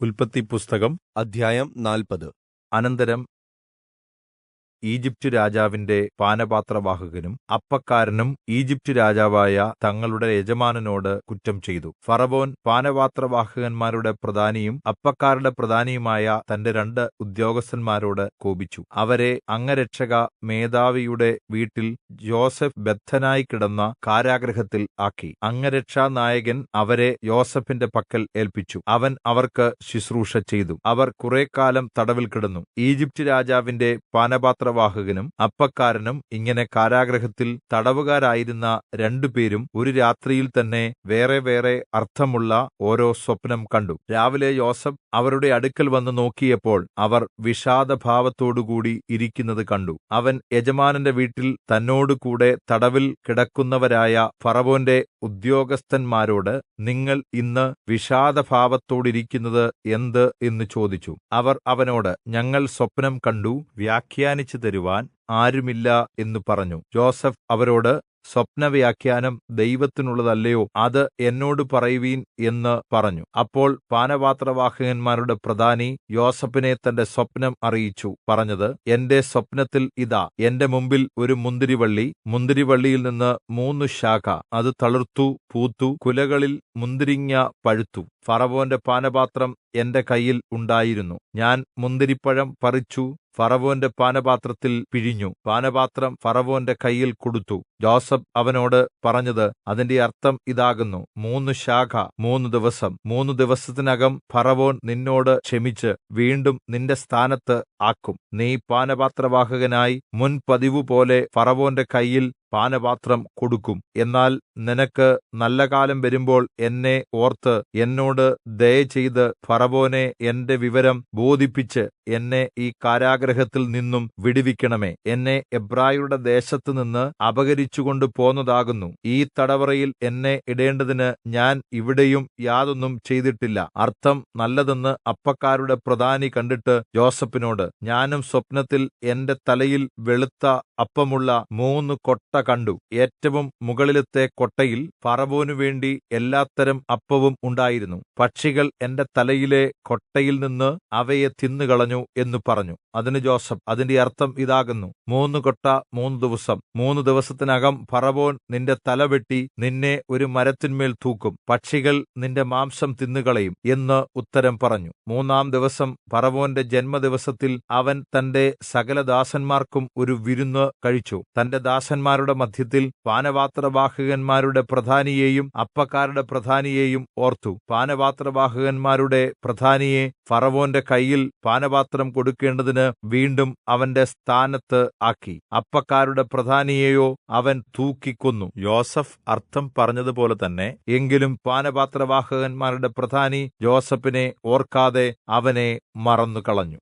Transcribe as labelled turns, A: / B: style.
A: ഉല്പത്തിപ്പുസ്തകം
B: അധ്യായം 40.
A: അനന്തരം ഈജിപ്റ്റ് രാജാവിന്റെ പാനപാത്രവാഹകനും അപ്പക്കാരനും ഈജിപ്റ്റ് രാജാവായ തങ്ങളുടെ യജമാനനോട് കുറ്റം ചെയ്തു. ഫറവോൻ പാനപാത്രവാഹകന്മാരുടെ പ്രധാനിയും അപ്പക്കാരുടെ പ്രധാനിയുമായ തന്റെ 2 ഉദ്യോഗസ്ഥന്മാരോട് കോപിച്ചു. അവരെ അംഗരക്ഷക മേധാവിയുടെ വീട്ടിൽ യോസേഫ് ബദ്ധനായി കിടന്ന കാരാഗൃഹത്തിൽ ആക്കി. അംഗരക്ഷാനായകൻ അവരെ യോസേഫിന്റെ പക്കൽ ഏല്പിച്ചു. അവൻ അവർക്ക് ശുശ്രൂഷ ചെയ്തു. അവർ കുറെക്കാലം തടവിൽ കിടന്നു. ഈജിപ്റ്റ് രാജാവിന്റെ പാനപാത്രവാഹകനും അപ്പക്കാരനും ഇങ്ങനെ കാരാഗൃഹത്തിൽ തടവുകാരായിരുന്ന 2 പേരും ഒരു രാത്രിയിൽ തന്നെ വേറെ വേറെ അർത്ഥമുള്ള ഓരോ സ്വപ്നം കണ്ടു. രാവിലെ യോസേഫ് അവരുടെ അടുക്കൽ വന്ന് നോക്കിയപ്പോൾ അവർ വിഷാദഭാവത്തോടുകൂടി ഇരിക്കുന്നത് കണ്ടു. അവൻ യജമാനന്റെ വീട്ടിൽ തന്നോടുകൂടെ തടവിൽ കിടക്കുന്നവരായ ഫറവോന്റെ ഉദ്യോഗസ്ഥന്മാരോട്, നിങ്ങൾ ഇന്ന് വിഷാദഭാവത്തോടിരിക്കുന്നത് എന്ത് എന്ന് ചോദിച്ചു. അവർ അവനോട്, ഞങ്ങൾ സ്വപ്നം കണ്ടു, വ്യാഖ്യാനിച്ചു തരുവാൻ ആരുമില്ല എന്നു പറഞ്ഞു. യോസേഫ് അവരോട്, സ്വപ്നവ്യാഖ്യാനം ദൈവത്തിനുള്ളതല്ലയോ? അത് എന്നോട് പറയുവീൻ എന്ന് പറഞ്ഞു. അപ്പോൾ പാനപാത്രവാഹകന്മാരുടെ പ്രധാനി യോസേഫിനെ തന്റെ സ്വപ്നം അറിയിച്ചു പറഞ്ഞത്, എന്റെ സ്വപ്നത്തിൽ ഇതാ, എന്റെ മുമ്പിൽ ഒരു മുന്തിരിവള്ളി, മുന്തിരിവള്ളിയിൽ നിന്ന് 3 ശാഖ, അത് തളിർത്തു പൂത്തു, കുലകളിൽ മുന്തിരിങ്ങ പഴുത്തു. ഫറവോന്റെ പാനപാത്രം എന്റെ കയ്യിൽ ഉണ്ടായിരുന്നു. ഞാൻ മുന്തിരിപ്പഴം പറിച്ചു ഫറവോന്റെ പാനപാത്രത്തിൽ പിഴിഞ്ഞു. പാനപാത്രം ഫറവോന്റെ കയ്യിൽ കൊടുത്തു. യോസേഫ് അവനോട് പറഞ്ഞത് അതിന്റെ അർത്ഥം ഇതാകുന്നു, 3 ശാഖ 3 ദിവസം. 3 ദിവസത്തിനകം ഫറവോൻ നിന്നോട് ക്ഷമിച്ച് വീണ്ടും നിന്റെ സ്ഥാനത്ത് ആക്കും. നീ പാനപാത്രവാഹകനായി മുൻപതിവുപോലെ ഫറവോന്റെ കയ്യിൽ പാനപാത്രം കൊടുക്കും. എന്നാൽ നിനക്ക് നല്ല കാലം വരുമ്പോൾ എന്നെ ഓർത്ത് എന്നോട് ദയചെയ്ത് ഫറവോനെ എന്റെ വിവരം ബോധിപ്പിച്ച് എന്നെ ഈ കാരാഗൃഹത്തിൽ നിന്നും വിടുവിക്കണമേ. എന്നെ എബ്രായരുടെ ദേശത്തുനിന്ന് അപഹരിച്ചുകൊണ്ട് പോന്നതാകുന്നു. ഈ തടവറയിൽ എന്നെ ഇടേണ്ടതിന് ഞാൻ ഇവിടെയും യാതൊന്നും ചെയ്തിട്ടില്ല. അർത്ഥം നല്ലതെന്ന് അപ്പക്കാരുടെ പ്രധാനി കണ്ടിട്ട് യോസേഫിനോട്, ഞാനും സ്വപ്നത്തിൽ എന്റെ തലയിൽ വെളുത്ത അപ്പമുള്ള 3 കൊട്ട കണ്ടു. ഏറ്റവും മുകളിലത്തെ കൊട്ടയിൽ ഫറവോനു വേണ്ടി എല്ലാത്തരം അപ്പവും ഉണ്ടായിരുന്നു. പക്ഷികൾ എന്റെ തലയിലെ കൊട്ടയിൽ നിന്ന് അവയെ തിന്നുകളഞ്ഞു എന്ന് പറഞ്ഞു. അതിന് യോസേഫ്, അതിന്റെ അർത്ഥം ഇതാകുന്നു, 3 കൊട്ട 3 ദിവസം. 3 ദിവസത്തിനകം ഫറവോൻ നിന്റെ തല വെട്ടി നിന്നെ ഒരു മരത്തിന്മേൽ തൂക്കും. പക്ഷികൾ നിന്റെ മാംസം തിന്നുകളയും എന്ന് ഉത്തരം പറഞ്ഞു. 3-ാം ദിവസം ഫറവോന്റെ ജന്മദിവസത്തിൽ അവൻ തന്റെ സകലദാസന്മാർക്കും ഒരു വിരുന്ന് കഴിച്ചു. തന്റെ ദാസന്മാരുടെ മദ്ധ്യത്തിൽ പാനപാത്രവാഹകന്മാരുടെ പ്രധാനിയെയും അപ്പക്കാരുടെ പ്രധാനിയെയും ഓർത്തു. പാനപാത്രവാഹകന്മാരുടെ പ്രധാനിയെ ഫറവോന്റെ കയ്യിൽ പാനപാത്രം കൊടുക്കേണ്ടതിന് വീണ്ടും അവന്റെ സ്ഥാനത്ത് ആക്കി. അപ്പക്കാരുടെ പ്രധാനിയെയോ അവൻ തൂക്കിക്കൊന്നു. യോസേഫ് അർത്ഥം പറഞ്ഞതുപോലെ തന്നെ. എങ്കിലും പാനപാത്രവാഹകന്മാരുടെ പ്രധാനി യോസേഫിനെ ഓർക്കാതെ അവനെ മറന്നുകളഞ്ഞു.